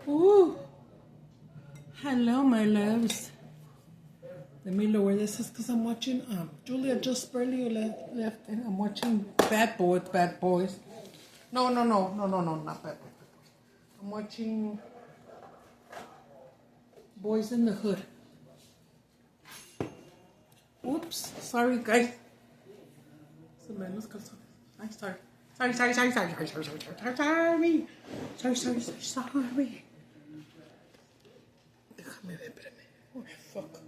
Ooh. Hello, my loves. Let me lower this because I'm watching Julia just barely left and I'm watching Bad Boys. No, not Bad Boys. I'm watching Boys in the Hood. Oops, sorry guys. Sorry. Déjame ver, espérame. Oh, fuck.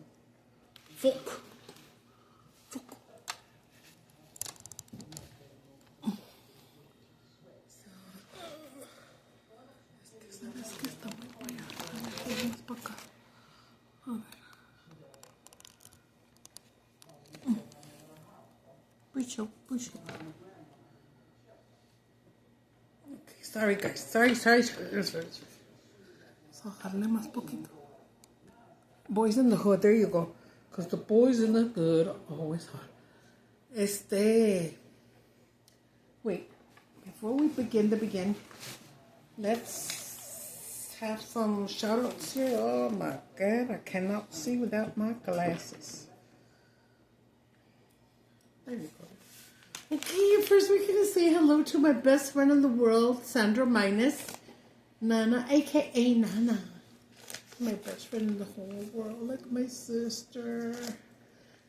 ¿Sabes qué? Está muy para allá. Vamos para acá. A ver. Push up. Okay, sorry guys. Sorry. So, darle más poquito. Boys in the Hood, there you go. Because the boys in the hood are always hot. Wait, before we begin, let's have some shout outs here. Oh my God, I cannot see without my glasses. There you go. Okay, first we're going to say hello to my best friend in the world, Sandra Minus, Nana, aka Nana. My best friend in the whole world, like my sister,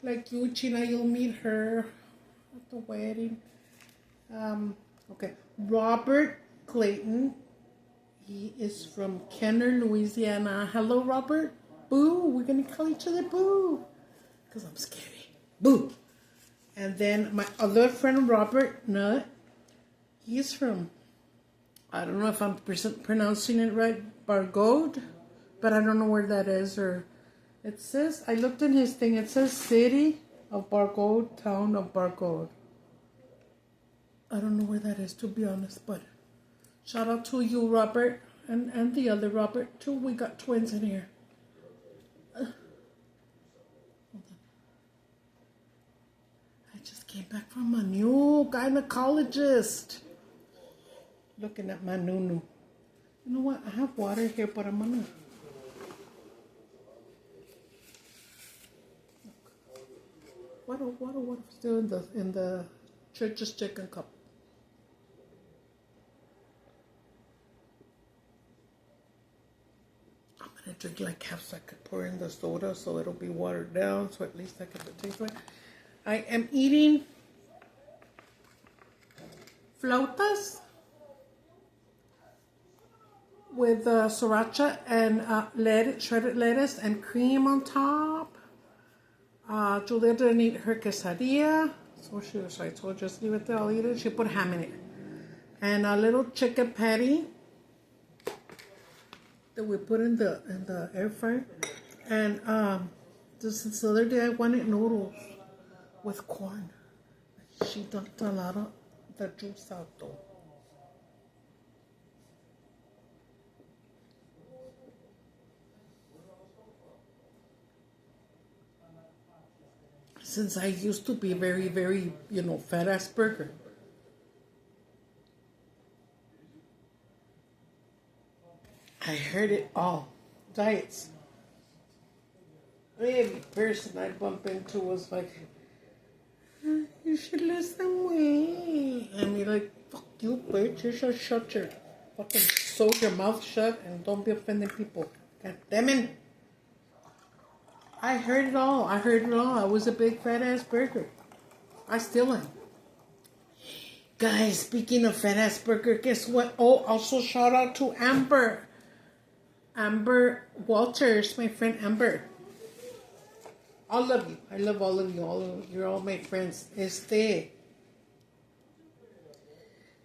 like you, China, you'll meet her at the wedding. Okay, Robert Clayton, he is from Kenner, Louisiana. Hello, Robert. Boo, we're gonna call each other Boo, because I'm scary. Boo. And then my other friend, Robert Nutt, he's from, I don't know if I'm pronouncing it right, Bargode. But I don't know where that is, or it says, I looked in his thing, it says City of Bargode, Town of Bargode. I don't know where that is, to be honest, but shout out to you, Robert, and the other Robert, too. We got twins in here. Hold on. I just came back from a new gynecologist. Looking at my nunu. You know what, I have water here, but I'm gonna... Water still in the church's chicken cup. I'm gonna drink like half so I could pour in the soda so it'll be watered down, so at least I can taste it. I am eating flautas with sriracha and shredded lettuce and cream on top. Julia didn't eat her quesadilla, so she was like, so just leave it there, I'll eat it. She put ham in it. And a little chicken patty that we put in the air fryer. And this other day I wanted noodles with corn. She dumped a lot of the juice out though. Since I used to be very, very, fat ass burger. I heard it all. Diets. Every person I bump into was like, you should lose some weight. And you're like, fuck you, bitch. You should shut your fucking sew your mouth shut and don't be offending people. God damn it. I heard it all. I was a big fat ass burger. I still am. Guys, speaking of fat ass burger, guess what? Oh, also shout out to Amber. Amber Walters, my friend Amber. All of you. I love all of you. You're all my friends.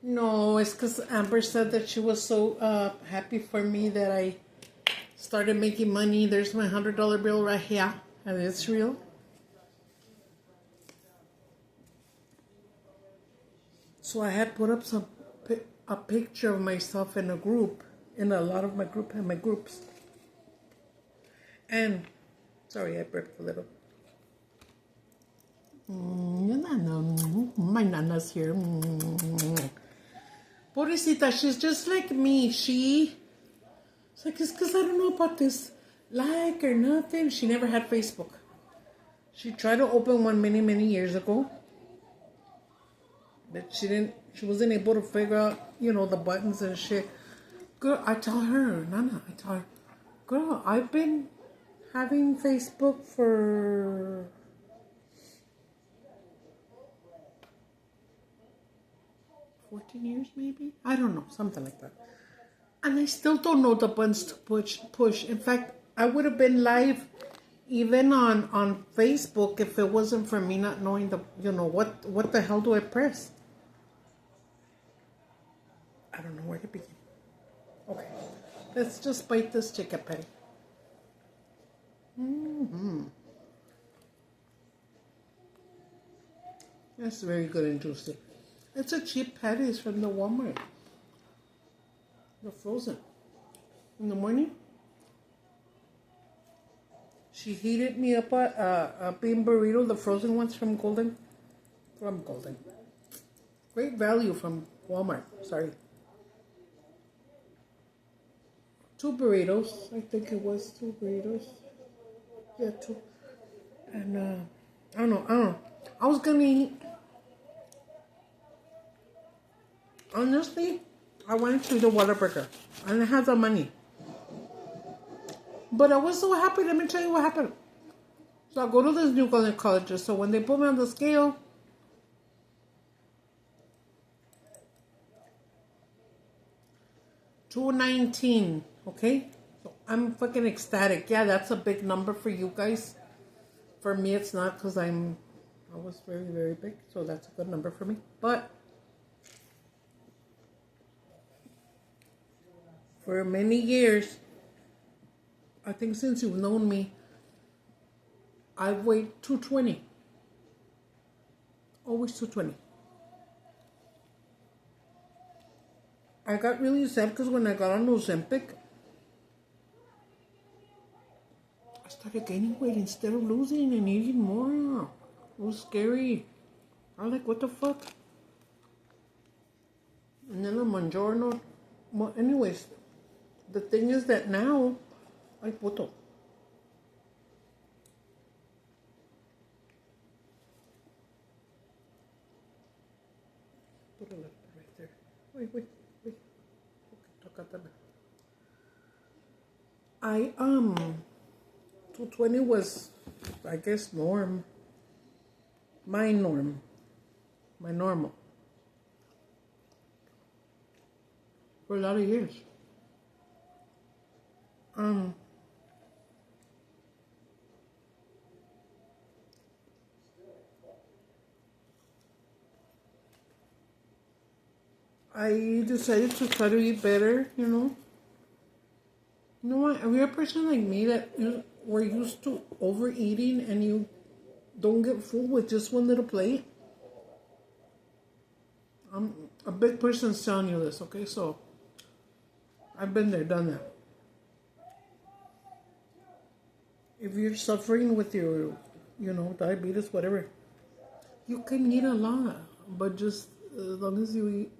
No, it's because Amber said that she was so happy for me that I started making money. There's my $100 bill right here, and it's real. So I had put up a picture of myself in a group, in a lot of my groups. And sorry, I burped a little. My nana's here. Pobrecita, she's just like me. She like, it's because I don't know about this like or nothing. She never had Facebook. She tried to open one many, many years ago. But she wasn't able to figure out, the buttons and shit. Girl, I tell her, Nana, girl, I've been having Facebook for 14 years maybe? I don't know, something like that. And I still don't know the buttons to push. In fact, I would have been live even on Facebook if it wasn't for me not knowing what the hell do I press? I don't know where to begin. Okay, let's just bite this chicken patty. That's very good and juicy. It's a cheap patties from the Walmart. They're frozen. In the morning, she heated me up a bean burrito, the frozen ones from Golden. Great value from Walmart. Sorry. 2 burritos. I think it was 2 burritos. Yeah, 2. And I don't know. I was gonna eat. Honestly, I wanted to eat a Whataburger. I didn't have the money. But I was so happy. Let me tell you what happened. So I go to this new college. So when they put me on the scale, $219. Okay? So I'm fucking ecstatic. Yeah, that's a big number for you guys. For me, it's not because I was very, very big. So that's a good number for me. But for many years, I think since you've known me, I've weighed 220. Always 220. I got really sad because when I got on Ozempic, I started gaining weight instead of losing and eating more. It was scary. I was like, what the fuck? And then the Mangiorno. Well, anyways, the thing is that now, ay puto. Put a little bit right there. Wait. I 220 was, I guess, norm. My normal. For a lot of years. I decided to try to eat better, You know what? If you're a person like me that we're used to overeating and you don't get full with just one little plate, I'm a big person's telling you this, okay? So I've been there, done that. If you're suffering with your, diabetes, whatever, you can eat a lot, but just as long as you eat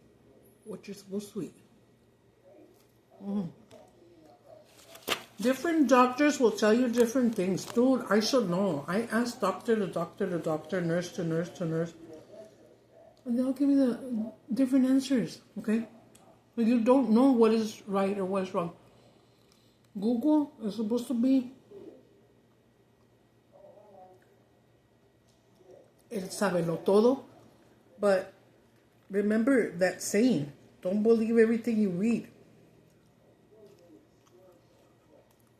what you're supposed to eat. Different doctors will tell you different things. Dude, I should know. I asked doctor to doctor, nurse to nurse. And they'll give me the different answers, okay? But you don't know what is right or what is wrong. Google is supposed to be el sabelo todo. But remember that saying, don't believe everything you read.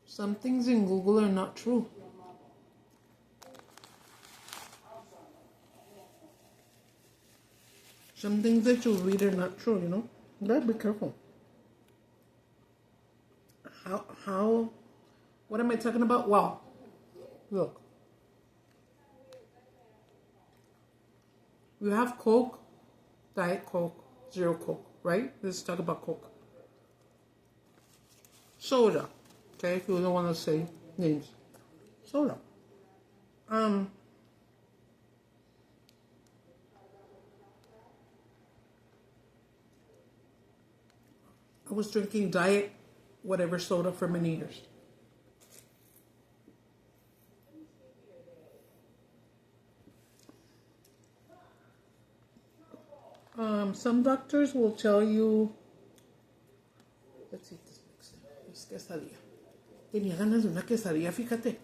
Some things in Google are not true. Some things that you read are not true, You gotta be careful. What am I talking about? Well, look. You have Coke, Diet Coke, Zero Coke, right? Let's talk about Coke. Soda. Okay, if you don't want to say names. Soda. I was drinking Diet whatever soda for Meneaters. Some doctors will tell you, let's eat this next. It's quesadilla. Tenía ganas de una quesadilla, fíjate.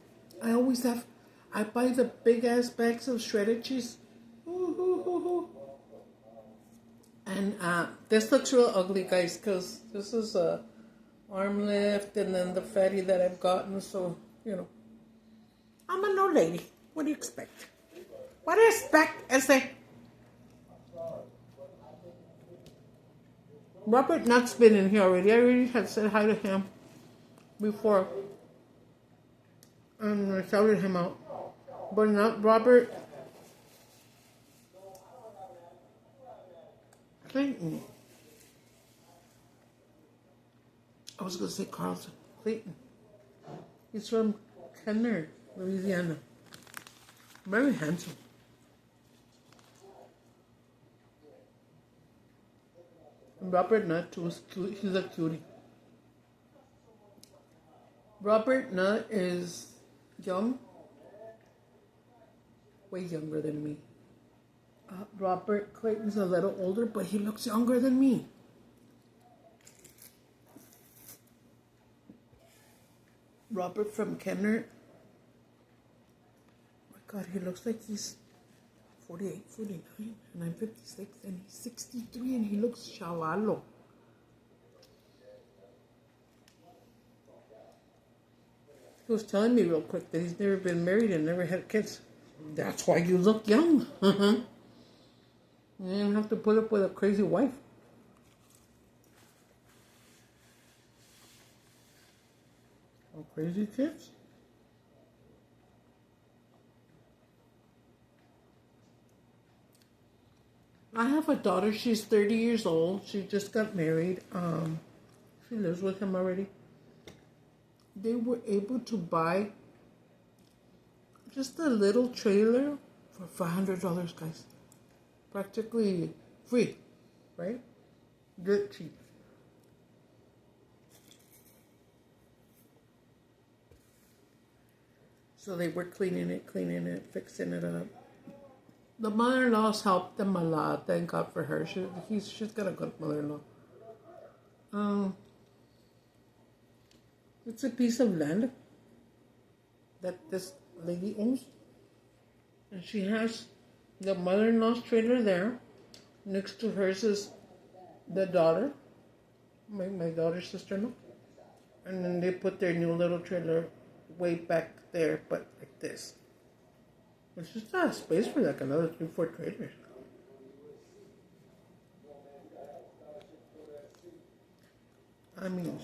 I buy the big ass bags of shredded cheese. And this looks real ugly, guys, because this is a arm lift and then the fatty that I've gotten, so, you know. I'm an old lady. What do you expect? What do you expect, ese? Robert Nutt's been in here already. I already had said hi to him before. And I shouted him out. But not Robert Clayton. I was going to say Carlton. Clayton. He's from Kenner, Louisiana. Very handsome. And Robert Nutt was cute. He's a cutie. Robert Nutt is young. Way younger than me. Robert Clayton's a little older, but he looks younger than me. Robert from Kenner. Oh my God, he looks like he's 48, 49, and I'm 56, and he's 63, and he looks chavalo. He was telling me real quick that he's never been married and never had kids. That's why you look young. You don't have to put up with a crazy wife. Or crazy kids. I have a daughter. She's 30 years old. She just got married. She lives with him already. They were able to buy just a little trailer for $500, guys. Practically free, right? Good cheap. So they were cleaning it, fixing it up. The mother-in-law's helped them a lot. Thank God for her. She's got a good mother-in-law. It's a piece of land that this lady owns. And she has the mother-in-law's trailer there. Next to hers is the daughter, my daughter's sister-in-law. And then they put their new little trailer way back there, but like this. It's just not space for like another 3-4 trailers. I mean,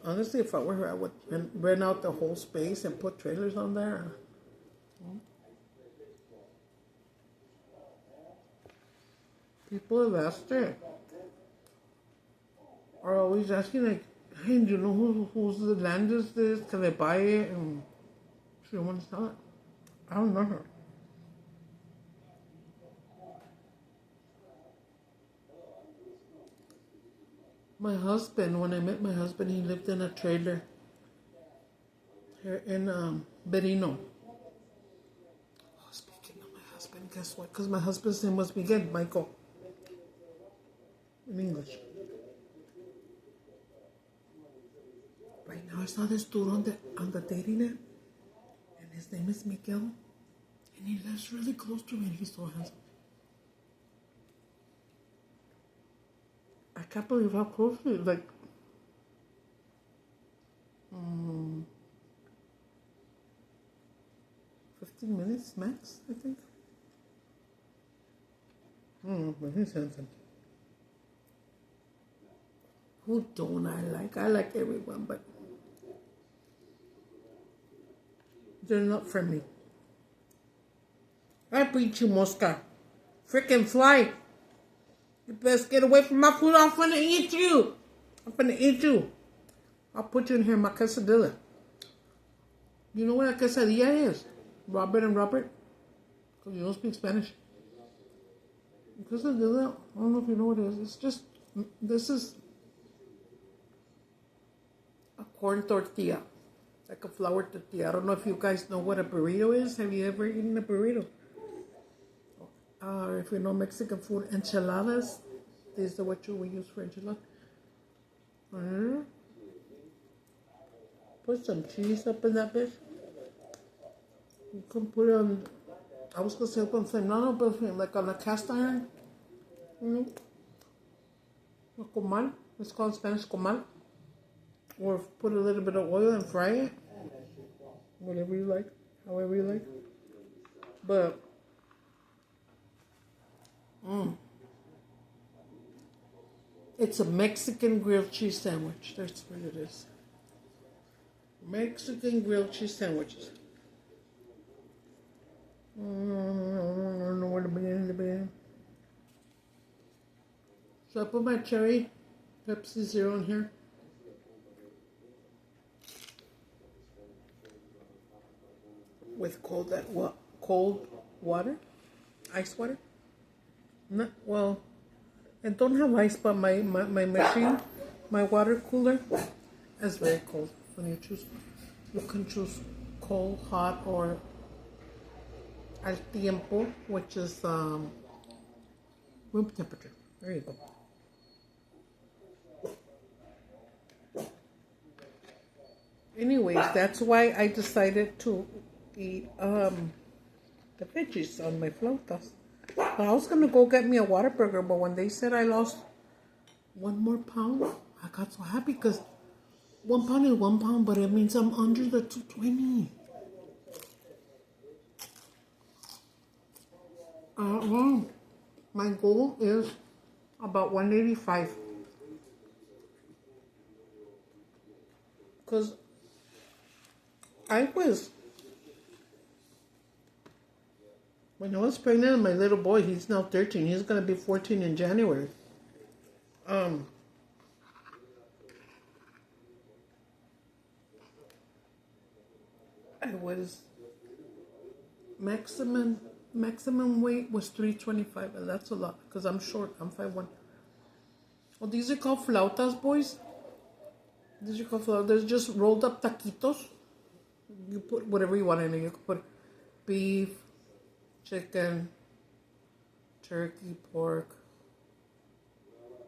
honestly, if I were her, I would rent out the whole space and put trailers on there. People have asked her, are always asking like, hey, do you know whose the land is this? Can I buy it? And she don't want to sell it. I don't know her. My husband, when I met my husband, he lived in a trailer here in Berino. Oh, speaking of my husband, guess what? Because my husband's name was Miguel, Michael, in English. Right now, I saw this dude on the dating app, and his name is Miguel, and he lives really close to me, and he's so handsome. I can't believe how close he is. Like, 15 minutes max, I think. But he's handsome. Who don't I like? I like everyone, but they're not for me. I beat you, Mosca. Freaking fly. You best get away from my food. I'm finna eat you. I'm finna eat you. I'll put you in here, my quesadilla. You know what a quesadilla is? Robert and Robert? Because you don't speak Spanish. Quesadilla, I don't know if you know what it is. It's just, this is a corn tortilla. Like a flour tortilla. I don't know if you guys know what a burrito is. Have you ever eaten a burrito? If you know Mexican food, enchiladas. These are what we use for enchiladas. Put some cheese up in that bitch. You can put it on, I was going to say up on flame. No, but like on a cast iron. A comal. It's called in Spanish comal. Or put a little bit of oil and fry it. Whatever you like. However you like. But it's a Mexican grilled cheese sandwich. That's what it is. Mexican grilled cheese sandwiches. I don't know where to begin. So I put my cherry Pepsi Zero in here. With cold water, ice water. Not well. I don't have ice, but my machine, my water cooler, is very cold. When you choose, you can choose cold, hot, or al tiempo, which is room temperature. There you go. Anyways, that's why I decided to eat the veggies on my flautas. But I was gonna go get me a Whataburger, but when they said I lost 1 more pound, I got so happy because 1 pound is 1 pound, but it means I'm under the 220. My goal is about 185. Because when I was pregnant with my little boy, he's now 13. He's going to be 14 in January. I was maximum weight was 325, and that's a lot because I'm short. I'm 5'1". Well, these are called flautas, boys. These are called flautas. They're just rolled up taquitos. You put whatever you want in it. You can put beef, chicken, turkey, pork.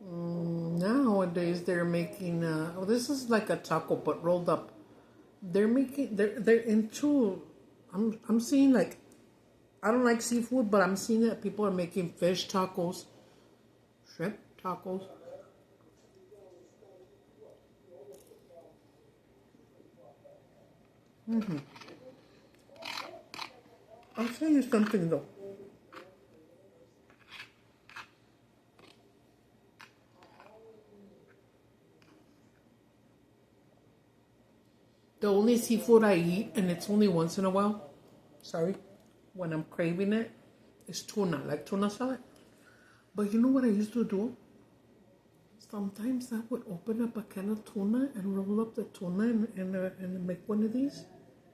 Nowadays they're making this is like a taco but rolled up. They're into I'm seeing, like, I don't like seafood, but I'm seeing that people are making fish tacos, shrimp tacos. I'll tell you something though. The only seafood I eat, and it's only once in a while, when I'm craving it, is tuna, like tuna salad. But you know what I used to do? Sometimes I would open up a can of tuna and roll up the tuna and make one of these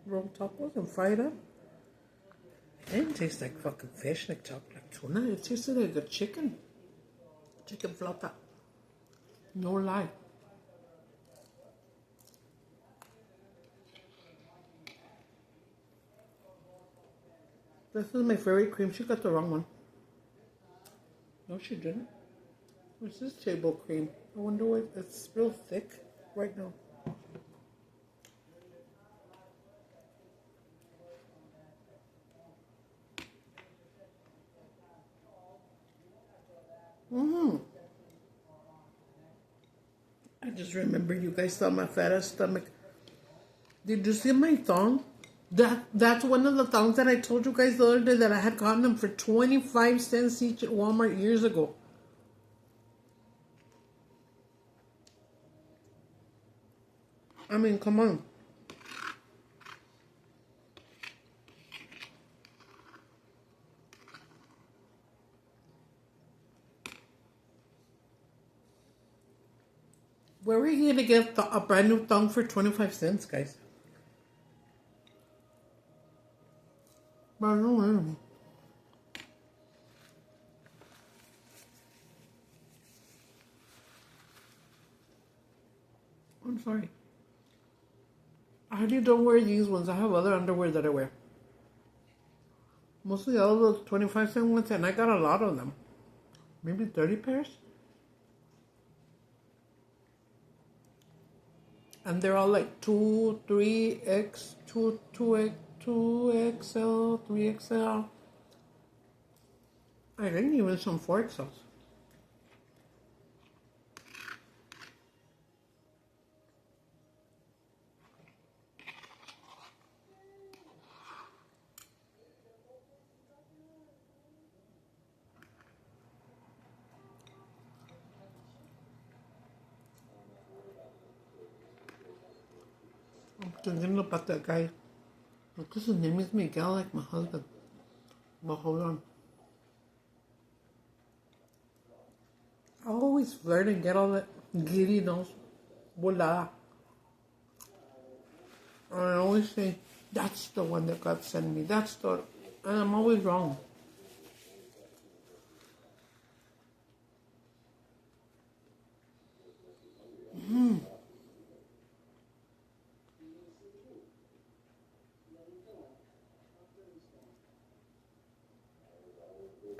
rolled tacos and fry it up. It didn't taste like fucking fish, like tuna. It tasted like a chicken flauta. No lie. This is my favorite cream. She got the wrong one. No, she didn't. What's this table cream? I wonder what, it's real thick right now. I just remember you guys saw my fat ass stomach. Did you see my thong? That's one of the thongs that I told you guys the other day that I had gotten them for 25 cents each at Walmart years ago. I mean, come on. Where are you going to get a brand new thong for 25 cents, guys? I don't know. I'm sorry. I hardly don't wear these ones. I have other underwear that I wear. Mostly all of those 25-cent ones, and I got a lot of them. Maybe 30 pairs. And they're all like 2, 3X, 2XL, 3XL. I think even some 4XLs. I'm thinking about that guy. Because his name is Miguel, like my husband. But hold on. I always flirt and get all that giddy nose. Voila. And I always say, that's the one that God sent me. That's the... And I'm always wrong.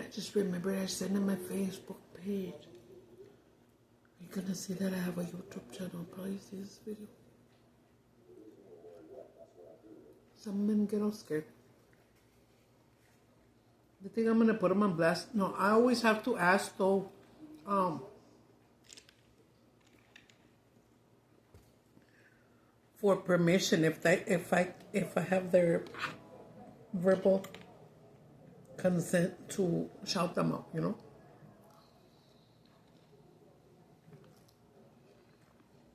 I just remembered I said in my Facebook page. You're gonna see that I have a YouTube channel. Probably see this video. Some men get all scared. You think I'm gonna put them on blast? No, I always have to ask though. For permission if I have their verbal consent to shout them out, you know.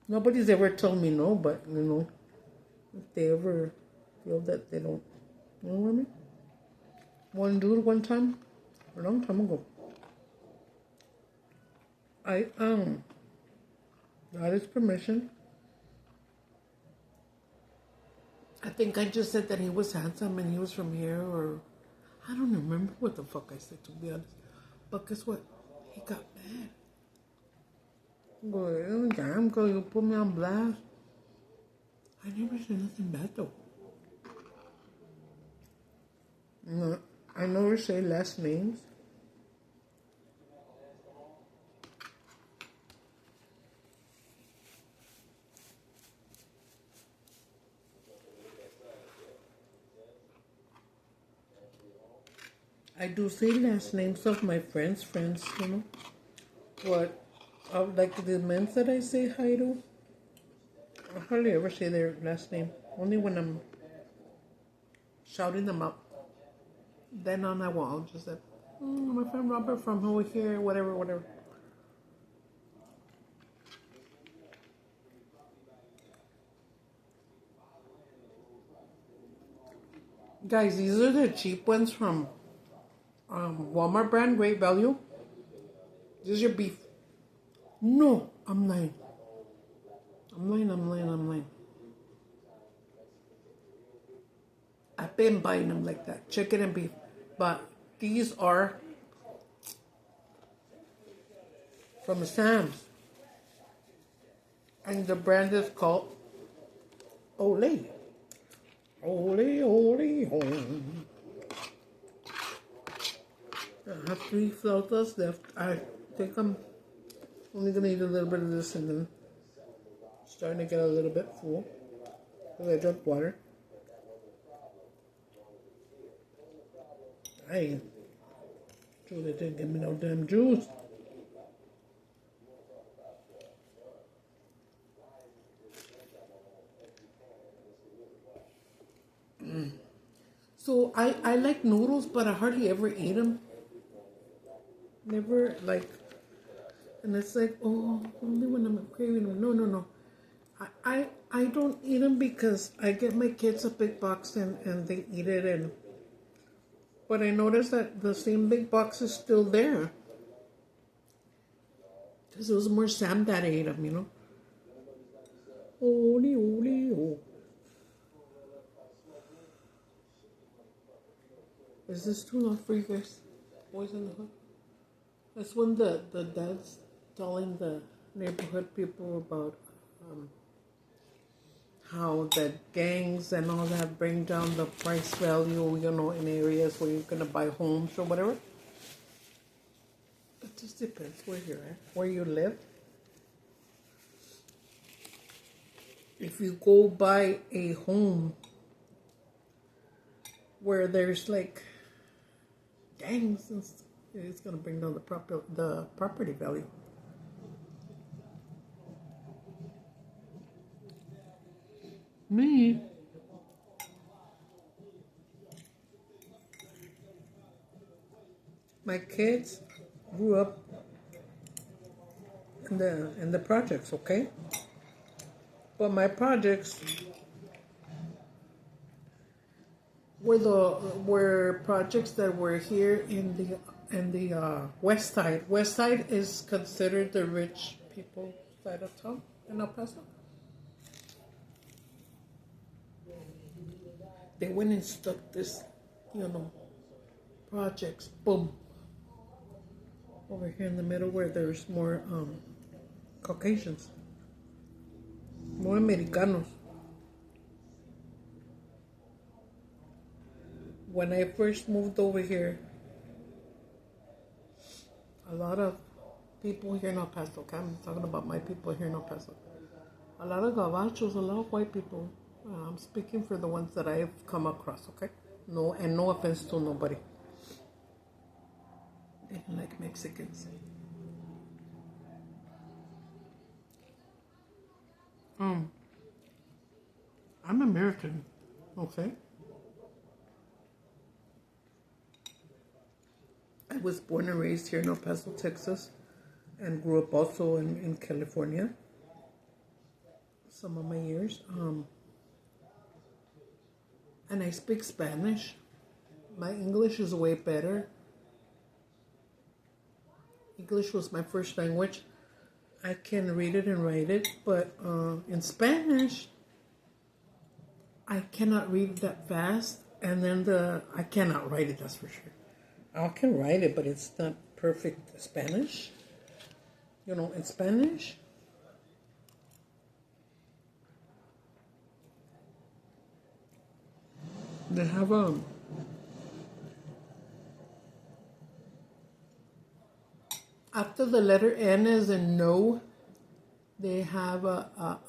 Nobody's ever told me no, but you know, if they ever feel that they don't, you know what I mean? One dude one time, a long time ago, I got his permission. I think I just said that he was handsome and he was from here, or I don't remember what the fuck I said, to be honest. But guess what? He got mad. Go, oh, damn, girl, you put me on blast. I never said nothing bad though. No, I never say last names. I do say last names of my friends, you know. But like the men that I say hi to, I hardly ever say their last name. Only when I'm shouting them out. Then on I will. I'll just say, my friend Robert from over here, whatever. Guys, these are the cheap ones from Walmart brand, Great Value. This is your beef. No, I'm lying. I'm lying. I've been buying them like that, chicken and beef. But these are from Sam's. And the brand is called Olé. Olé. I have 3 flautas left. I think I'm only going to eat a little bit of this and then starting to get a little bit full because I drank water. Julie didn't give me no damn juice. So I like noodles, but I hardly ever eat them. Never like, and it's like, oh, only when I'm craving them. No. I don't eat them because I get my kids a big box and they eat it. But I noticed that the same big box is still there. Because it was more Sam that ate them, you know. Ole. Is this too loud for you guys? Boys in the hood? That's when the dad's telling the neighborhood people about how the gangs and all that bring down the price value, in areas where you're going to buy homes or whatever. It just depends where you're at, where you live. If you go buy a home where there's like gangs and stuff, it's going to bring down the property value. Me, my kids grew up in the projects, okay? But my projects were projects that were here in the west side. West side is considered the rich people side of town in El Paso. They went and stuck this, projects, boom, over here in the middle where there's more Caucasians, more Americanos. When I first moved over here, a lot of people here in El Paso, okay, I'm talking about my people here in El Paso, a lot of gabachos, a lot of white people. I'm speaking for the ones that I've come across, okay? No offense to nobody. They didn't like Mexicans. I'm American, okay? I was born and raised here in El Paso, Texas, and grew up also in California. Some of my years. And I speak Spanish. My English is way better. English was my first language. I can read it and write it, but in Spanish, I cannot read that fast, and then I cannot write it, that's for sure. I can write it, but it's not perfect Spanish. In Spanish, they have after the letter N is in no, they have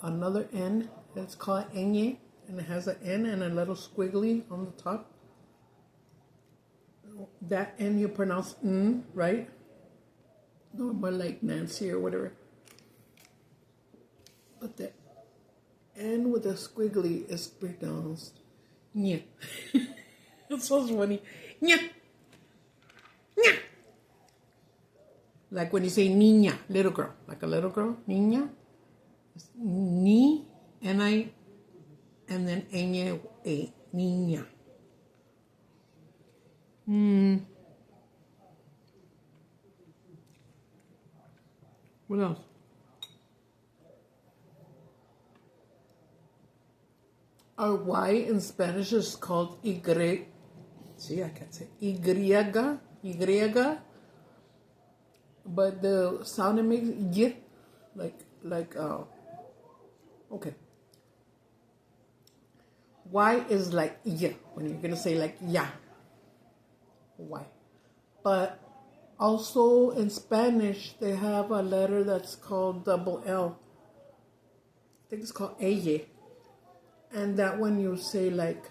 another N. It's called ñ, and it has an N and a little squiggly on the top. That N you pronounce N, right? No, more like Nancy or whatever. But the N with a squiggly is pronounced ñ. It sounds funny. Ñ. Ñ. Like when you say niña, little girl, like a little girl, niña. It's ni, N-I, and then ñ, a, niña. What else? Our Y in Spanish is called Y. See, I can't say Y. But the sound it makes y, okay. Y is like y when you're gonna say like ya. Y. But also in Spanish they have a letter that's called double L. I think it's called ella. And that one you say like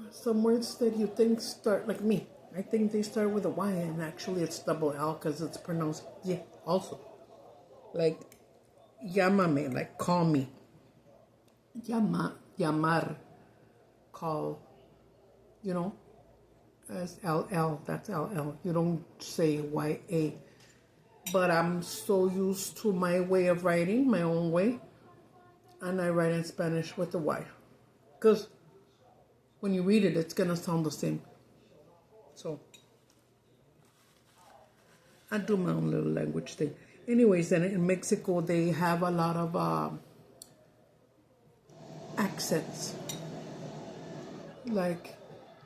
some words that you think start like me. I think they start with a Y, and actually it's double L because it's pronounced y also. Like llámame, like call me. Llamar, call. As LL, that's LL. You don't say YA. But I'm so used to my way of writing, my own way. And I write in Spanish with the Y. Because when you read it, it's going to sound the same. So, I do my own little language thing. Anyways, then in Mexico, they have a lot of accents. Like,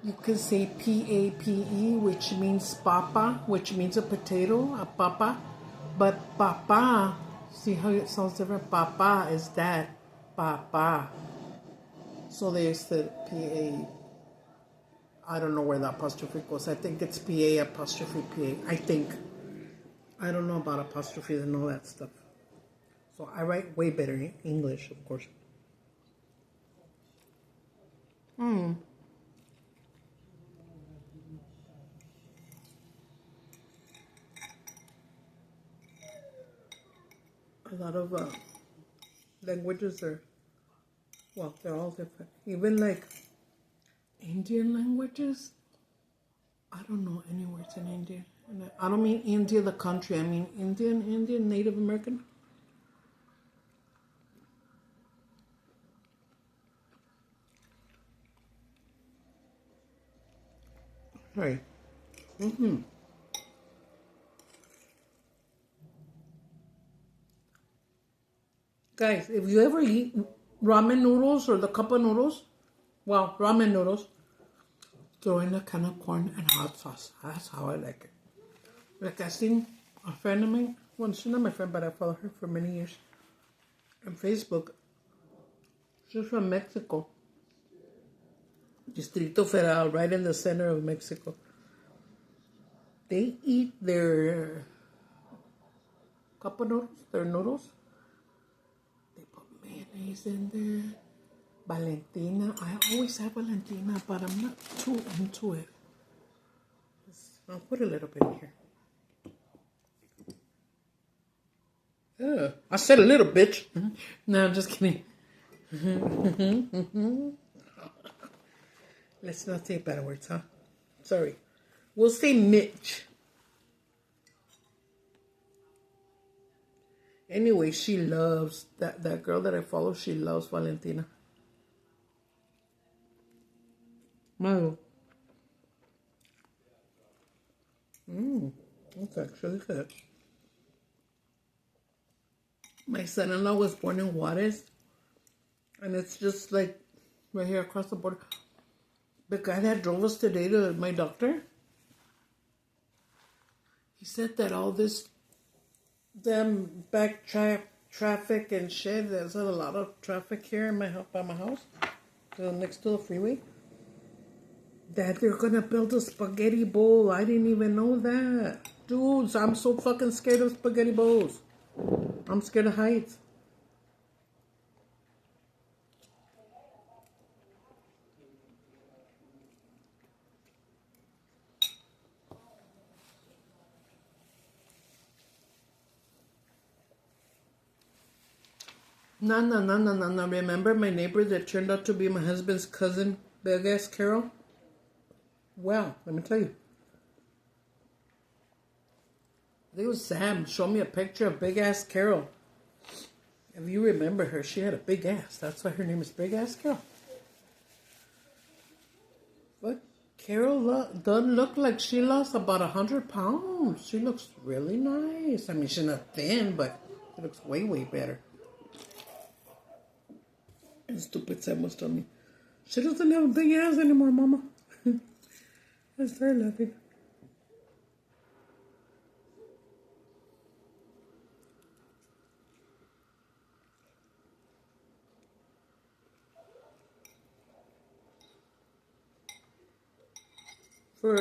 you can say P-A-P-E, which means papa, which means a potato, a papa. But papa, see how it sounds different? Papa is dad. Papa. So they said P-A. I don't know where the apostrophe goes. I think it's P-A apostrophe P-A. I think. I don't know about apostrophes and all that stuff. So I write way better in English, of course. A lot of languages are, well, they're all different. Even like Indian languages, I don't know any words in Indian. And I don't mean India, the country. I mean Indian, Native American. Right. Guys, if you ever eat ramen noodles or the cup of noodles, well, ramen noodles, throw in a can of corn and hot sauce. That's how I like it. Like I seen a friend of mine, well, she's not my friend, but I follow her for many years on Facebook. She's from Mexico. Distrito Federal, right in the center of Mexico. They eat their cup of noodles, their noodles. They put mayonnaise in there. Valentina. I always have Valentina, but I'm not too into it. I'll put a little bit in here. I said a little, bitch. No, I'm just kidding. Let's not say bad words, huh? Sorry. We'll say Mitch. Anyway, she loves, that girl that I follow, she loves Valentina. Malo. That's actually good. My son-in-law was born in Juarez. And it's just like right here across the border. The guy that drove us today to my doctor, he said that all this damn traffic and shit, there's a lot of traffic here in by my house, next to the freeway, that they're gonna build a spaghetti bowl. I didn't even know that. Dudes, I'm so fucking scared of spaghetti bowls. I'm scared of heights. No. Remember my neighbor that turned out to be my husband's cousin, Big Ass Carol? Well, let me tell you. It was Sam. Show me a picture of Big Ass Carol. If you remember her, she had a big ass. That's why her name is Big Ass Carol. But Carol doesn't look like she lost about 100 pounds. She looks really nice. I mean, she's not thin, but she looks way, way better. And stupid Sam was telling me, she doesn't have a big ass anymore, Mama. I started laughing. For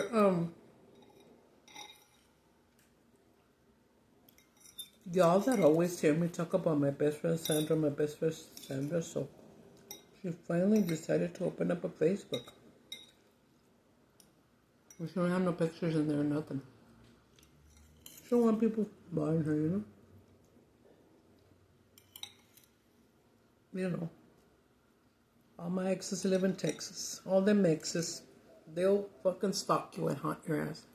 y'all that always hear me talk about my best friend Sandra, so she finally decided to open up a Facebook. She don't have no pictures in there or nothing. She don't want people buying her, you know? You know. All my exes live in Texas. All them exes. They'll fucking stalk you and haunt your ass.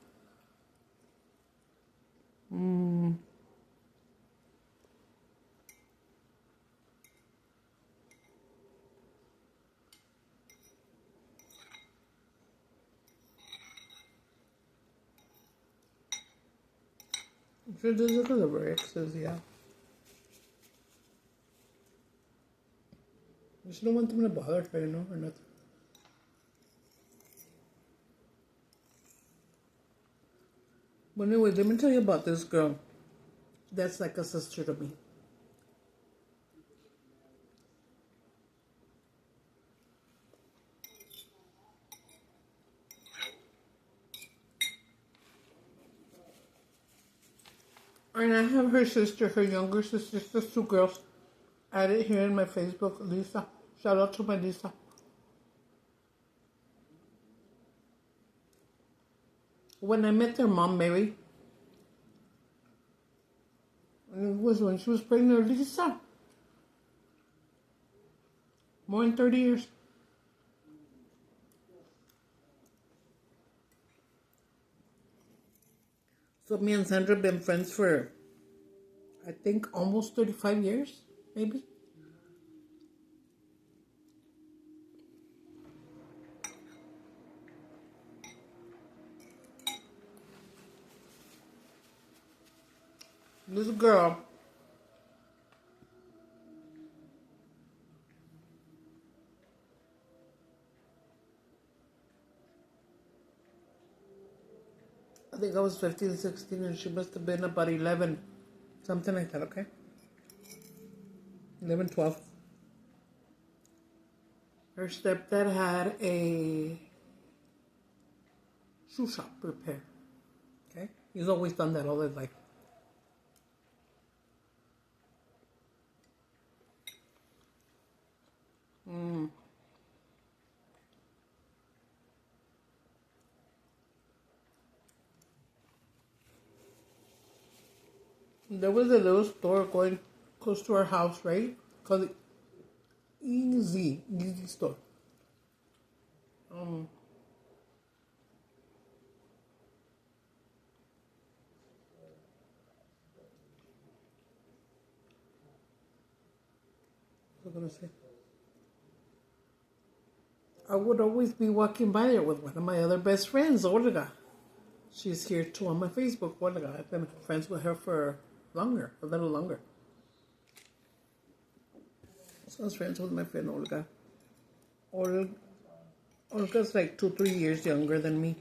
Sure does look at the exes, yeah. Just don't want them to bother her, you know, or nothing. But anyway, let me tell you about this girl. That's like a sister to me. And I have her sister, her younger sister, just two girls. Added here in my Facebook, Lisa. Shout out to my Lisa. When I met their mom, Mary, it was when she was pregnant with Lisa. More than 30 years. So me and Sandra have been friends for, I think, almost 35 years, maybe. This girl, I think I was 15, 16, and she must have been about 11. Something like that, okay? 11, 12. Her stepdad had a shoe shop repair. Okay? He's always done that all his life. There was a little store going close to our house, right? Called Easy Store. What was I gonna say? I would always be walking by there with one of my other best friends, Olga. She's here too on my Facebook, Olga. I've been friends with her for longer, a little longer. So I was friends with my friend Olga. Olga's like 2-3 years younger than me.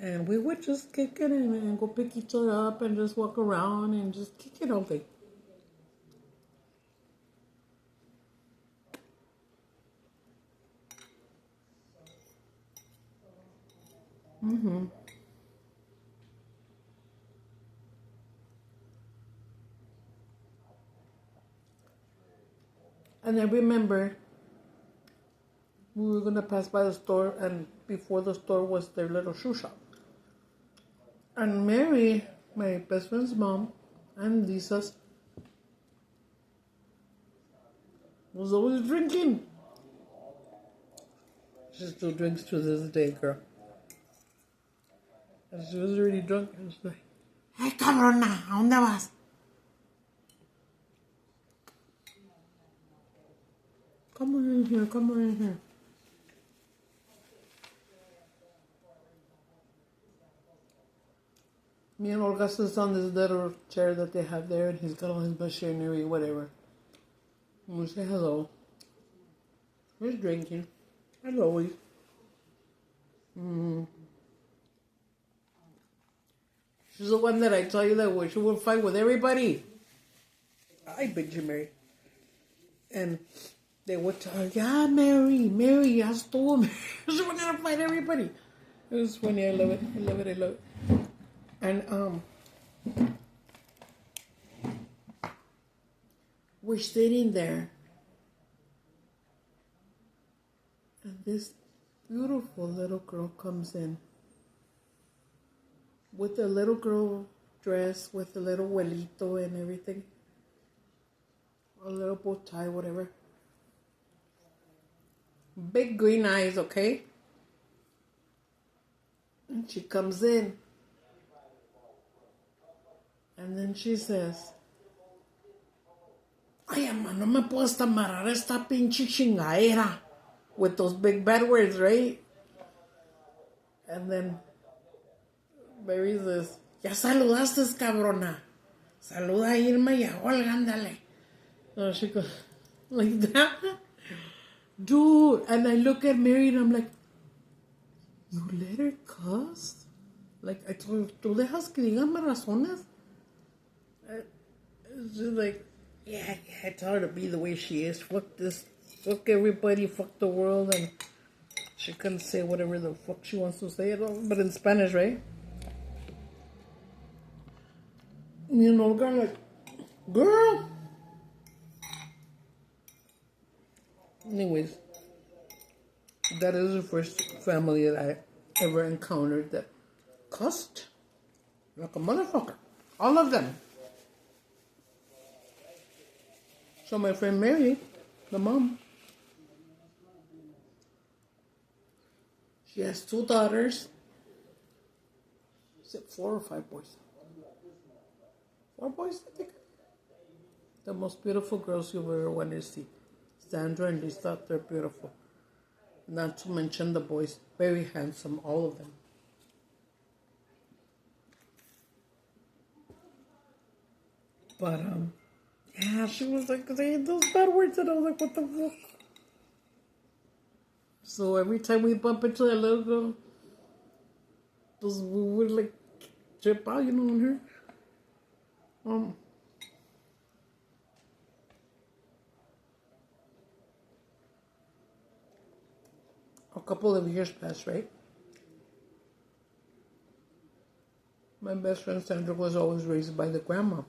And we would just kick it and go pick each other up and just walk around and just kick it all day. And I remember we were going to pass by the store, and before the store was their little shoe shop. And Mary, my best friend's mom, and Lisa's, was always drinking. She still drinks to this day, girl. And she was really drunk, and she's like, "Hey, cabrona, ¿a dónde vas?" Come on in here, come on in here. Me and Olga sits on this little chair that they have there, and he's got all his machinery, whatever. And we say hello. He's drinking, as always. She's the one that I tell you that she would fight with everybody. I bet you, Mary. And they would tell her, "Yeah, Mary, ya estuvo." She was gonna fight everybody. It was funny. I love it. I love it. I love it. And we're sitting there, and this beautiful little girl comes in with a little girl dress with a little huelito and everything, a little bow tie, whatever. Big green eyes, okay? And she comes in. And then she says, "Ay, ama, no me puedo hasta amarrar esta pinche chingadera." With those big bad words, right? And then Mary says, "Ya saludaste, cabrona. Saluda a Irma y a Olga, ándale." So she goes, like that. Dude, and I look at Mary and I'm like, "You let her cuss?" Like, I told her, "¿Tú dejas que digan más razones?" She's like, yeah, I tell her to be the way she is. Fuck this. Fuck everybody. Fuck the world. And she couldn't say whatever the fuck she wants to say at all. But in Spanish, right? You know, girl, like, girl. Anyways, that is the first family that I ever encountered that cussed like a motherfucker. All of them. So my friend Mary, the mom, she has 2 daughters. Is it 4 or 5 boys? 4 boys, I think. The most beautiful girls you've ever wanted to see. Sandra and Lisa, they're beautiful. Not to mention the boys, very handsome, all of them. But, yeah, she was like saying those bad words, and I was like, what the fuck? So every time we bump into that little girl, we would like trip out, you know, on her. A couple of years passed, right? My best friend Sandra was always raised by the grandma.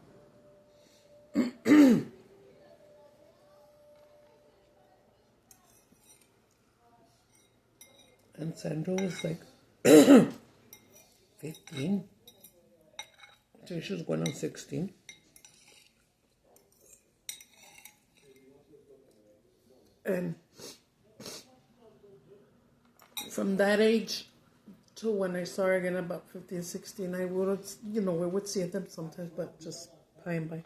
And Sandra was like 15. So she was going on 16. And from that age to when I saw her again about 15, 16, I would, we would see them sometimes, but just by and by.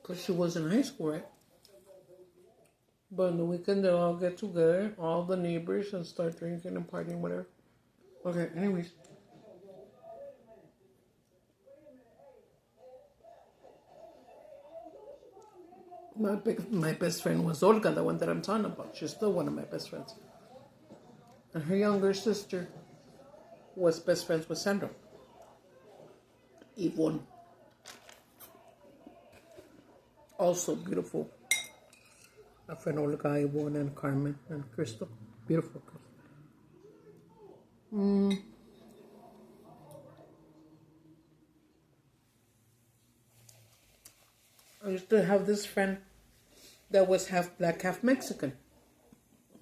Because she was in high school, right? But on the weekend, they'll all get together, all the neighbors, and start drinking and partying, whatever. Okay, anyways. My best friend was Olga, the one that I'm talking about. She's still one of my best friends. And her younger sister was best friends with Sandra. Yvonne. Also beautiful. My friend Olga, Yvonne, and Carmen, and Crystal. Beautiful girls. I used to have this friend that was half black, half Mexican.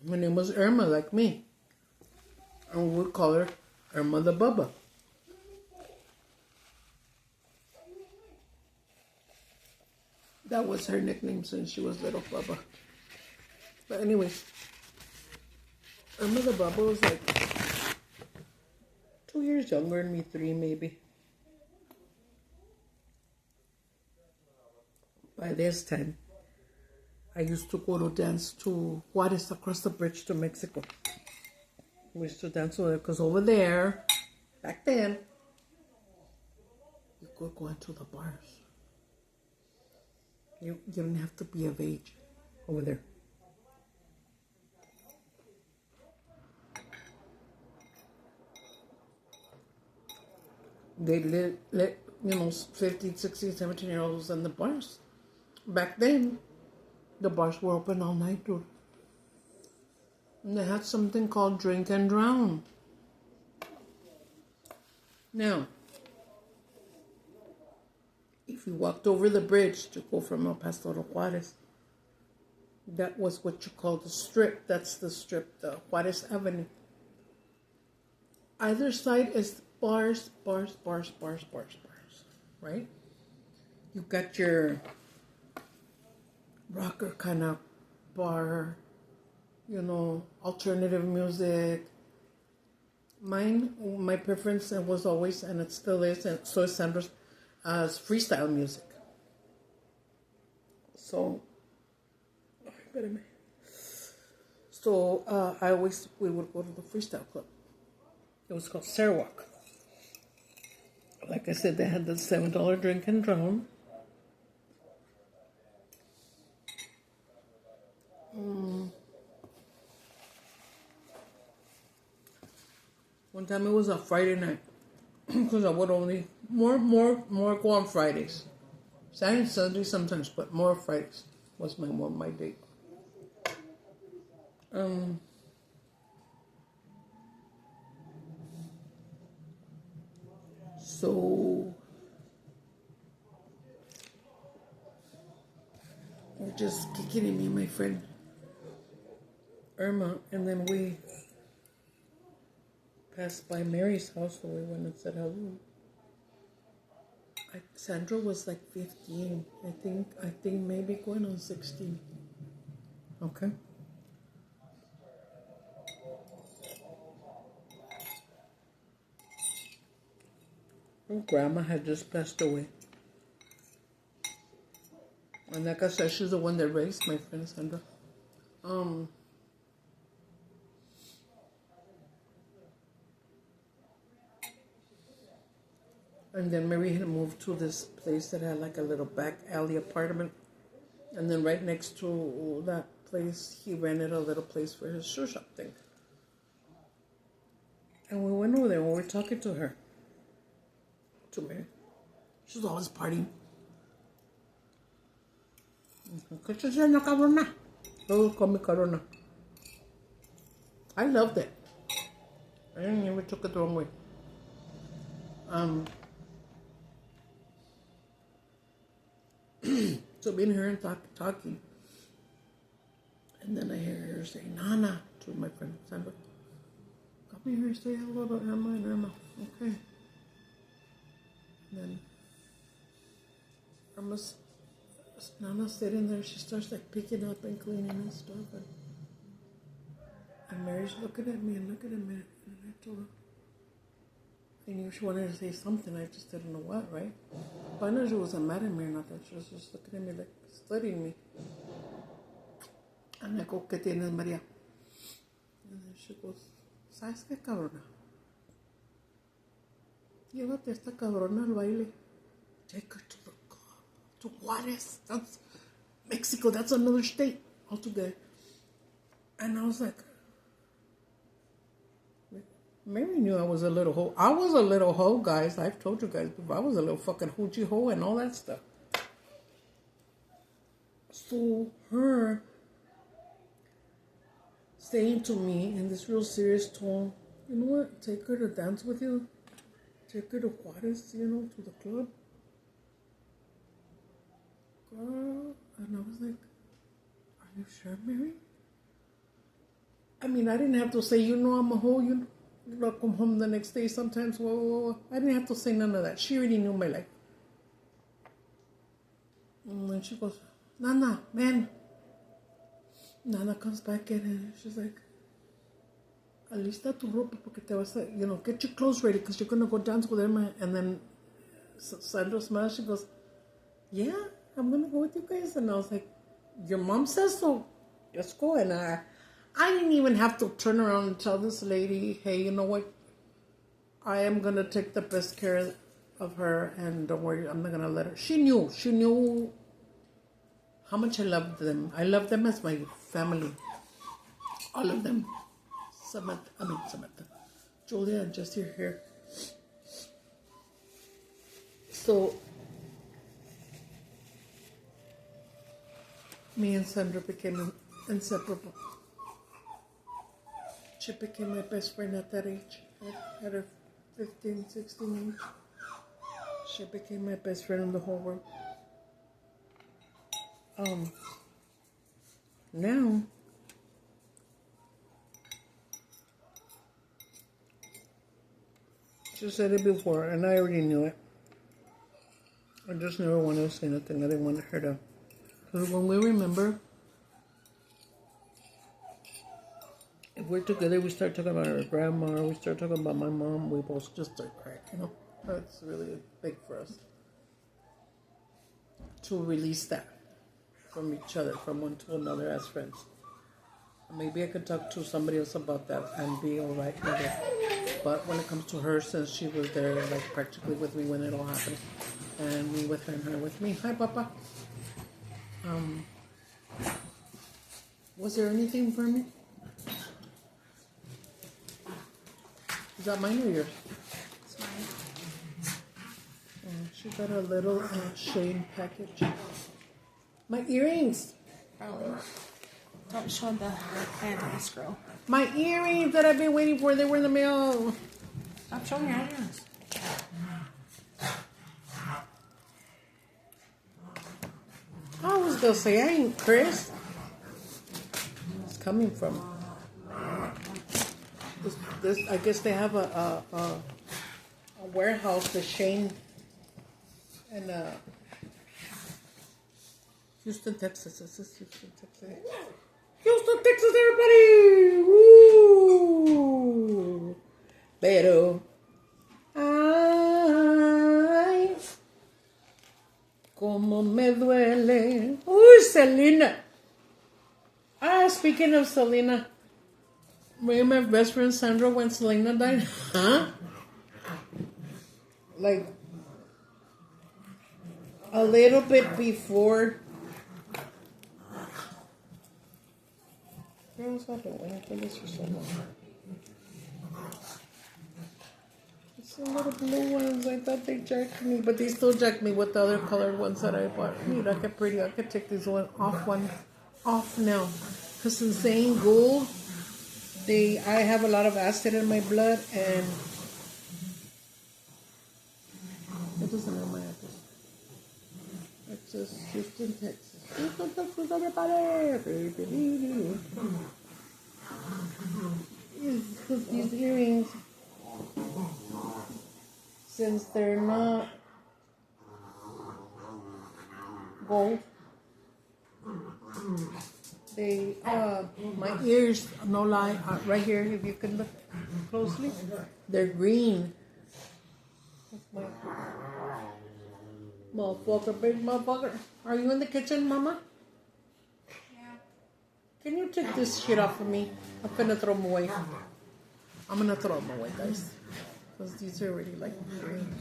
Her name was Irma, like me. And we would call her Irma the Bubba. That was her nickname since she was little Bubba. But anyways, Irma the Bubba was like 2 years younger than me, 3 maybe. By this time, I used to go to dance to Juarez across the bridge to Mexico. We used to dance over there because over there, back then, you could go into the bars. You didn't have to be of age over there. They let 15, 16, 17-year-olds in the bars. Back then, the bars were open all night, dude. And they had something called Drink and Drown. Now, if you walked over the bridge to go from El Paso to Juarez, that was what you call the strip. That's the strip, the Juarez Avenue. Either side is bars, right? You got your rocker kind of bar, alternative music. My preference was always, and it still is, and so is Sandra's, freestyle music. So, we would go to the freestyle club. It was called Sarawak. Like I said, they had the $7 drink and drown. One time it was a Friday night, because I would only more go on Fridays. Saturday and Sunday sometimes, but more Fridays was my date. Um, so we're just kicking it, me and my friend Irma, and then we passed by Mary's house, so we went and said hello. Sandra was like 15, I think maybe going on 16. Okay. Her grandma had just passed away. And like I said, she's the one that raised my friend Sandra. And then Mary had moved to this place that had like a little back alley apartment. And then right next to that place, he rented a little place for his shoe shop thing. And we went over there and we were talking to her. To Mary. She's always partying. ¿Qué estás haciendo, cabrona? Luego come corona. I loved it. I never took it the wrong way. So me and her and talking. And then I hear her say, Nana, to my friend Sandra. Come here, say hello to Irma and Irma. Okay. And then Nana's sitting there. She starts like picking up and cleaning and stuff. And Mary's looking at me and looking at me. And I told her, I knew she wanted to say something. I just didn't know what, right? But I know she wasn't mad at me or nothing. She was just looking at me like studying me. And I go, ¿qué tienes, María? And then she goes, ¿sabes qué, cabrona? Llévate esta cabrona al baile. Take her to the club. To Juarez. That's Mexico. That's another state altogether. And I was like, Mary knew I was a little hoe. I was a little hoe, guys. I've told you guys before. I was a little fucking hoochie hoe and all that stuff. So her saying to me in this real serious tone, you know what? Take her to dance with you. Take her to Juarez, to the club. Girl. And I was like, are you sure, Mary? I mean, I didn't have to say, I'm a hoe, I'll come home the next day sometimes. Whoa. I didn't have to say none of that. She already knew my life. And then she goes, Nana, man. Nana comes back in and she's like, alista tu ropa porque te vas a, get your clothes ready because you're going to go dance with Emma. And then Sandra smiles. She goes, yeah, I'm going to go with you guys. And I was like, your mom says so. Let's go. And I didn't even have to turn around and tell this lady, hey, you know what? I am going to take the best care of her, and don't worry, I'm not going to let her. She knew how much I loved them. I love them as my family. All of them. Samantha. Julia and Jesse are here. So, me and Sandra became inseparable. She became my best friend at that age. At her 15, 16 age. She became my best friend in the whole world. Now, she said it before, and I already knew it. I just never wanted to say nothing. I didn't want her to. Because when we remember, if we're together, we start talking about our grandma, we start talking about my mom, we both just start crying, That's really big for us. To release that from each other, from one to another as friends. Maybe I could talk to somebody else about that and be all right with it. But when it comes to her, since she was there, like practically with me when it all happened, and me with her and her with me. Hi, Papa. Was there anything for me? Is that mine or yours? It's mine. She got a little Shane package. My earrings. Probably. Don't show the hand of this girl. My earrings that I've been waiting for, they were in the mail. Stop showing your earrings. I was gonna say, I ain't Chris. It's coming from this. I guess they have a warehouse, the Shane, in Houston, Texas. This is Houston, Texas. Houston, Texas, everybody! Woo! Pero ay, como me duele. Uy, Selena. Speaking of Selena, me and my best friend Sandra, when Selena died, like a little bit before. What's happening? When I put this for so long. It's the little blue ones. I thought they jacked me, but they still jacked me with the other colored ones that I bought. Mira, que pretty. I could take this one off now. Because since they ain't gold, I have a lot of acid in my blood, and it doesn't know my address. It's just Houston, Texas. Houston, Texas, everybody! These earrings, since they're not gold, they, my ears, no lie, right here, if you can look closely, they're green. That's my motherfucker, big motherfucker. Are you in the kitchen, Mama? Yeah. Can you take this shit off of me? I'm gonna throw them away. I'm gonna throw them away, guys. Because these are already like green.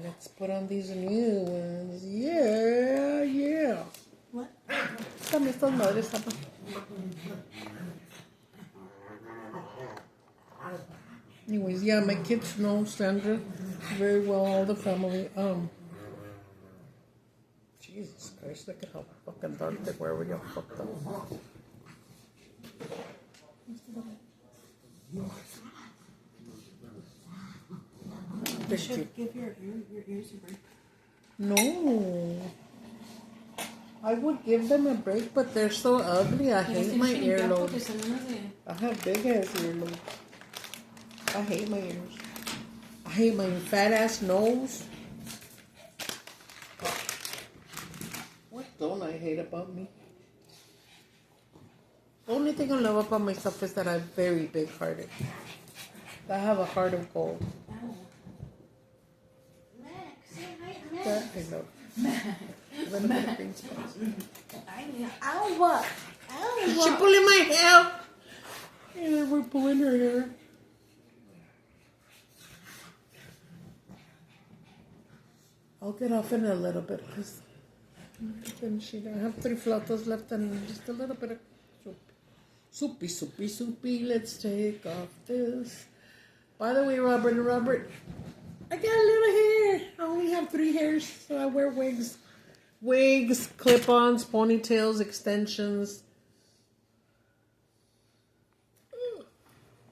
Let's put on these new ones. Yeah, yeah. What? Dame estas madres, Papa. Anyways, yeah, my kids know Sandra very well, all the family. Jesus Christ, look at how fucking dark they were when you fucked up. You should give your ears a break. No. I would give them a break, but they're so ugly. I hate my earlobes. I have big ass earlobes. I hate my ears. I hate my fat ass nose. What don't I hate about me? The only thing I love about myself is that I'm very big hearted. I have a heart of gold. That I love. I'm gonna put a green spots. She pulling my hair. Yeah, we're pulling her hair. I'll get off in a little bit because I have 3 flautas left and just a little bit of soup. Soupy. Let's take off this. By the way, Robert, I got a little hair. I only have 3 hairs, so I wear wigs. Wigs, clip-ons, ponytails, extensions.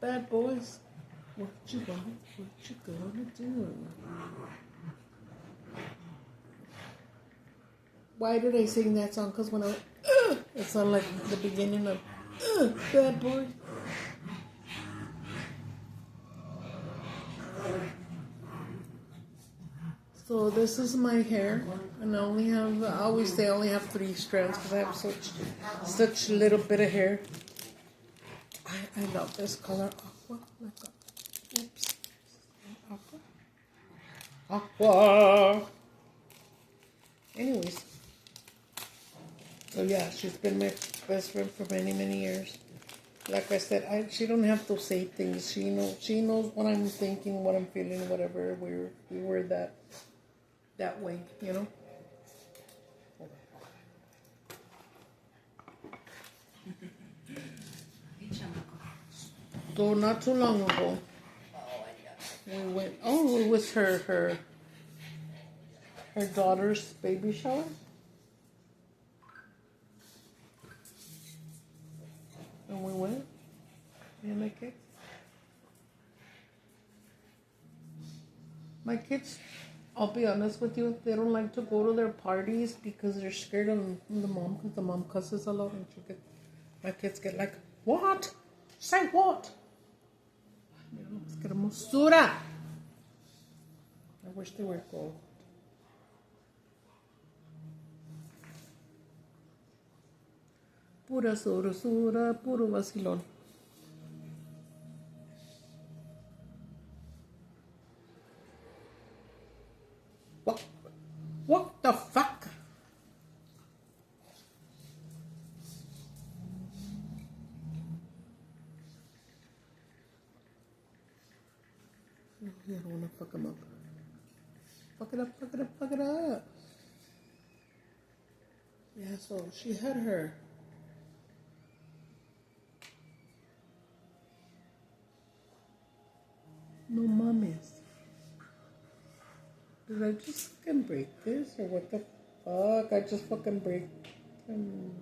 Bad boys. What you gonna do? Why did I sing that song? Because when I went, it sounded like the beginning of Bad Boy. So this is my hair, and I always say I only have 3 strands because I have such little bit of hair. I love this color, aqua. Oops. Aqua. Anyways. So yeah, she's been my best friend for many, many years. Like I said, she don't have to say things. She knows what I'm thinking, what I'm feeling, whatever. We were that way, you know. So not too long ago, we went. Oh, it was her daughter's baby shower. And we went. And I came. My kids, I'll be honest with you, they don't like to go to their parties because they're scared of the mom, because the mom cusses a lot, and my kids get like, what? Say what? Que hermosura. I wish they were gold. Pura sorosura, puro vacilón. What the fuck? I don't want to fuck him up. Fuck it up, fuck it up, fuck it up. Yeah, so she had her. No mames. Did I just fucking break this? Or what the fuck? I just fucking break them.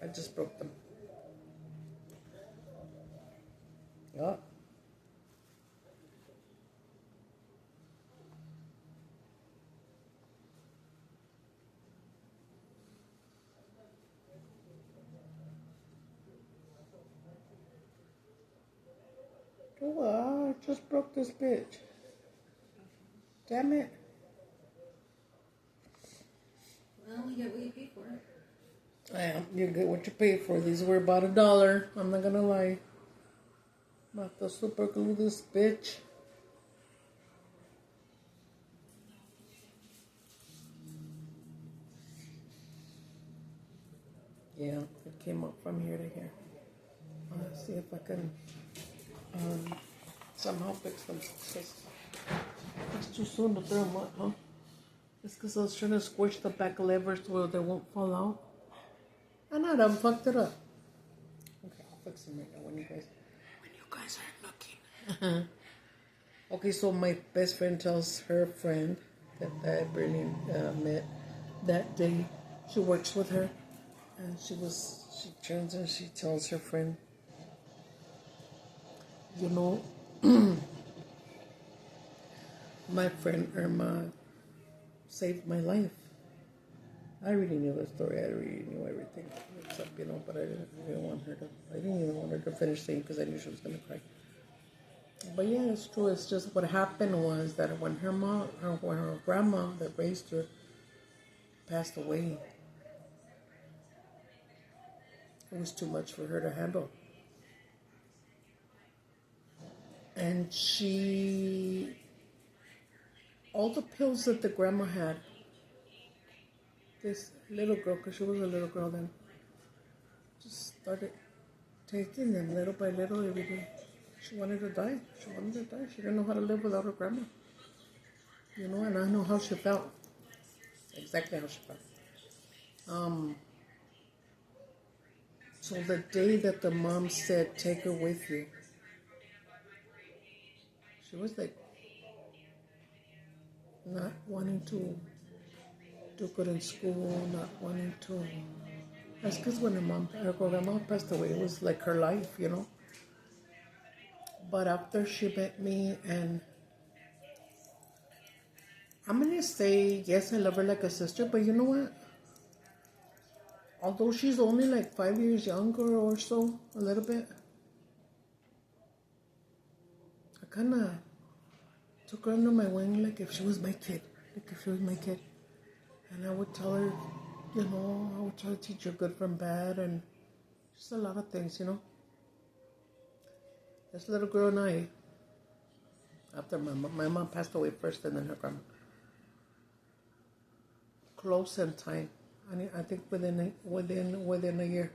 I just broke them. Yeah. Oh, I just broke this bitch. Damn it. Well, you get what you pay for. Yeah, you get what you pay for. These were about $1. I'm not gonna lie. I'm about to super glue this bitch. Yeah, it came up from here to here. Let's see if I can somehow fix them. It's too soon to throw them out, huh? It's because I was trying to squish the back levers so they won't fall out. And I done fucked it up. Okay, I'll fix them right now when you guys aren't looking. Okay, so my best friend tells her friend that I barely met that day. She works with her. And she turns and she tells her friend, you know, my friend Irma saved my life. I already knew the story. I already knew everything, except, but I didn't want her to. I didn't even want her to finish saying because I knew she was gonna cry. But yeah, it's true. It's just what happened was that when when her grandma that raised her passed away, it was too much for her to handle. And all the pills that the grandma had, this little girl, because she was a little girl then, just started taking them little by little every day. She wanted to die. She didn't know how to live without her grandma. And I know how she felt. Exactly how she felt. So the day that the mom said, take her with you, she was like not wanting to do good in school, not wanting to. That's because when her grandma passed away, it was like her life, But after she met me, and I'm going to say, yes, I love her like a sister, but you know what? Although she's only like 5 years younger or so, a little bit, I kind of took her under my wing like if she was my kid. And I would tell her, I would try to teach her good from bad and just a lot of things, This little girl and I, after my mom passed away first and then her grandma, close in time. I think within a year.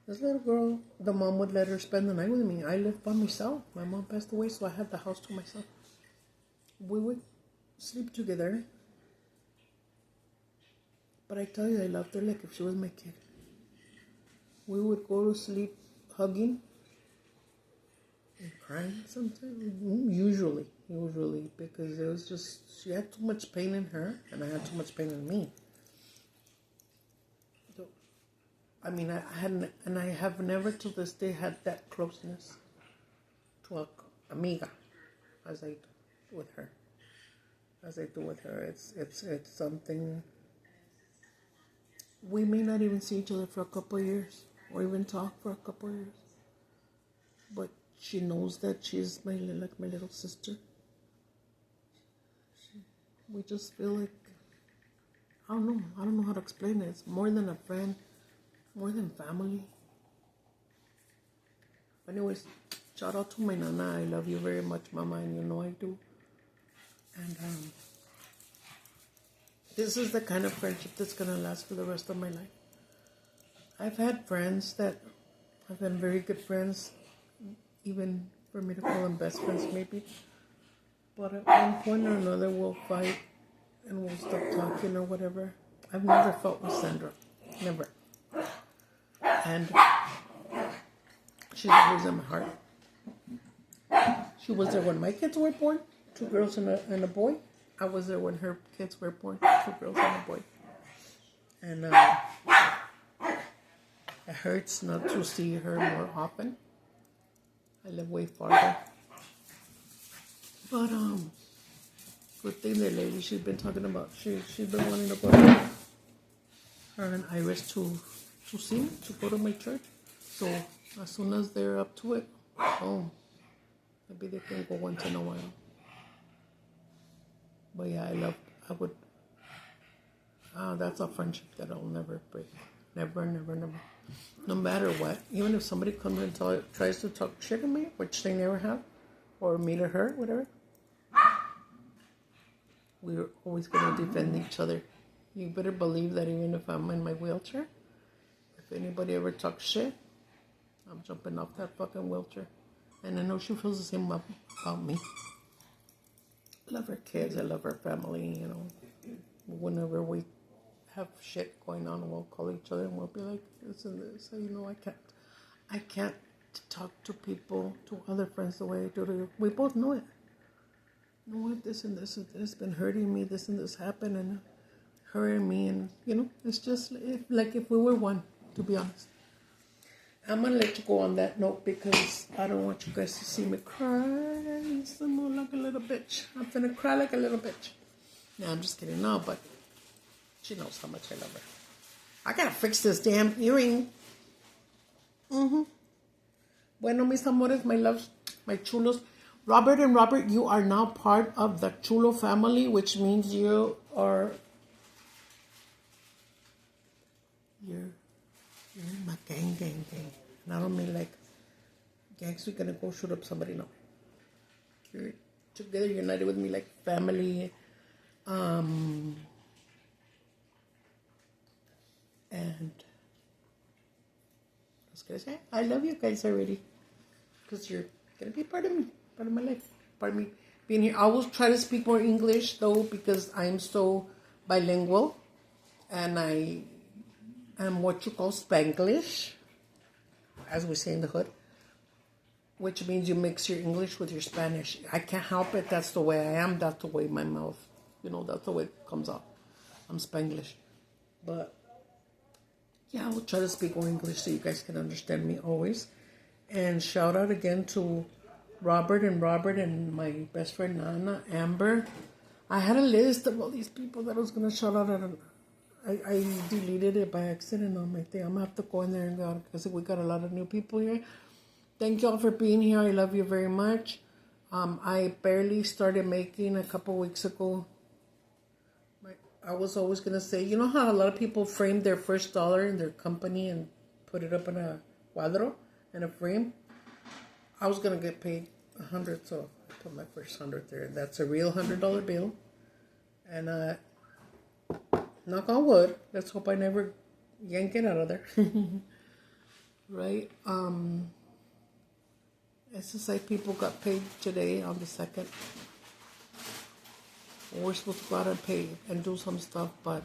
This little girl, the mom would let her spend the night with me. I lived by myself. My mom passed away, so I had the house to myself. We would sleep together. But I tell you, I loved her like if she was my kid. We would go to sleep hugging and crying sometimes. Usually, because it was just, she had too much pain in her, and I had too much pain in me. I mean, I hadn't, and I have never to this day had that closeness to a amiga as I do with her. It's something. We may not even see each other for a couple of years, or even talk for a couple of years. But she knows that she's my little sister. We just feel like, I don't know how to explain it. It's more than a friend, more than family. Anyways, shout out to my Nana. I love you very much, Mama, and you know I do. And this is the kind of friendship that's going to last for the rest of my life. I've had friends that have been very good friends, even for me to call them best friends maybe. But at one point or another we'll fight and we'll stop talking or whatever. I've never fought with Sandra. Never. And she's always in my heart. She was there when my kids were born, 2 girls and a boy. I was there when her kids were born, 2 girls and a boy. And it hurts not to see her more often. I live way farther. But good thing that lately she's been talking about. She's been wanting to go to her and Iris to see me, to go to my church. So as soon as they're up to it, maybe they can go once in a while. But yeah, that's a friendship that I'll never break. Never, never, never. No matter what. Even if somebody comes and tries to talk shit to me, which they never have, or me to her, whatever, we're always going to defend each other. You better believe that even if I'm in my wheelchair, if anybody ever talks shit, I'm jumping off that fucking wheelchair. And I know she feels the same about me. I love her kids. I love her family, you know. Whenever we have shit going on, we'll call each other and we'll be like, this and this. So, you know, I can't talk to people, to other friends the way I do to you. We both know it. You know what, this and this has been hurting me, this and this happened, and hurting me, and, you know, it's just like if we were one, to be honest. I'm going to let you go on that note because I don't want you guys to see me cry some more like a little bitch. I'm going to cry like a little bitch. No, I'm just kidding. No, but she knows how much I love her. I got to fix this damn earring. Bueno, mis amores, my loves, my chulos. Robert and Robert, you are now part of the Chulo family, which means you're in my gang. And I don't mean like gangs, we're going to go shoot up somebody, no. You're together, united with me like family. And I was going to say, I love you guys already. Because you're going to be part of me, part of my life, part of me being here. I will try to speak more English, though, because I'm so bilingual. And I am what you call Spanglish, as we say in the hood, which means you mix your English with your Spanish. I can't help it. That's the way I am. That's the way my mouth, you know, that's the way it comes out. I'm Spanglish. But, yeah, I will try to speak more English so you guys can understand me always. And shout out again to Robert and my best friend Nana, Amber. I had a list of all these people that I was going to shout out. I deleted it by accident on my thing. I'm going to have to go in there and go because we got a lot of new people here. Thank you all for being here. I love you very much. I barely started making a couple weeks ago. I was always going to say, you know how a lot of people frame their first dollar in their company and put it up in a cuadro, in a frame? I was going to get paid $100, so I put my first $100 there. That's a real $100 bill. And knock on wood, let's hope I never yank it out of there. Right? SSI people got paid today on the 2nd. We're supposed to go out and pay and do some stuff, but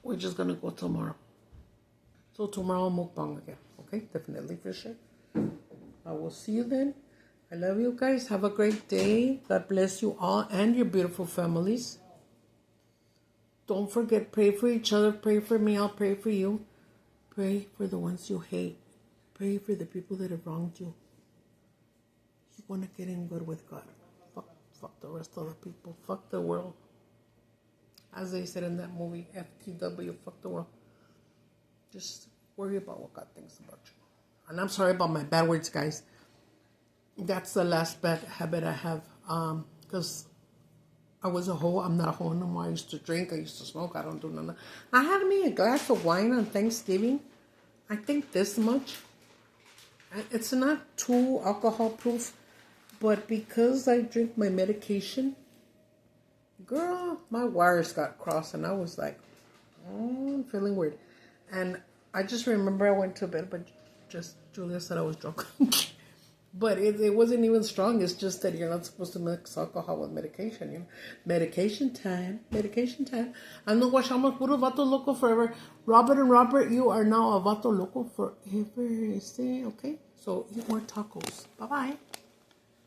we're just going to go tomorrow. So tomorrow, mukbang again. Okay? Definitely for sure. I will see you then. I love you guys. Have a great day. God bless you all and your beautiful families. Don't forget, pray for each other. Pray for me. I'll pray for you. Pray for the ones you hate. Pray for the people that have wronged you. You want to get in good with God. Fuck the rest of the people. Fuck the world. As they said in that movie, FTW, fuck the world. Just worry about what God thinks about you. And I'm sorry about my bad words, guys. That's the last bad habit I have. Because I was a hoe. I'm not a hoe no more. I used to drink. I used to smoke. I don't do none of that. I had me a glass of wine on Thanksgiving. I think this much. It's not too alcohol proof. But because I drink my medication, girl, my wires got crossed. And I was like, I'm feeling weird. And I just remember I went to bed, but just Julia said I was drunk. But it wasn't even strong. It's just that you're not supposed to mix alcohol with medication, you know. Medication time. Medication time. Ando guachamos puro vato loco forever. Robert and Robert, you are now a vato loco forever. Okay? So eat more tacos. Bye-bye.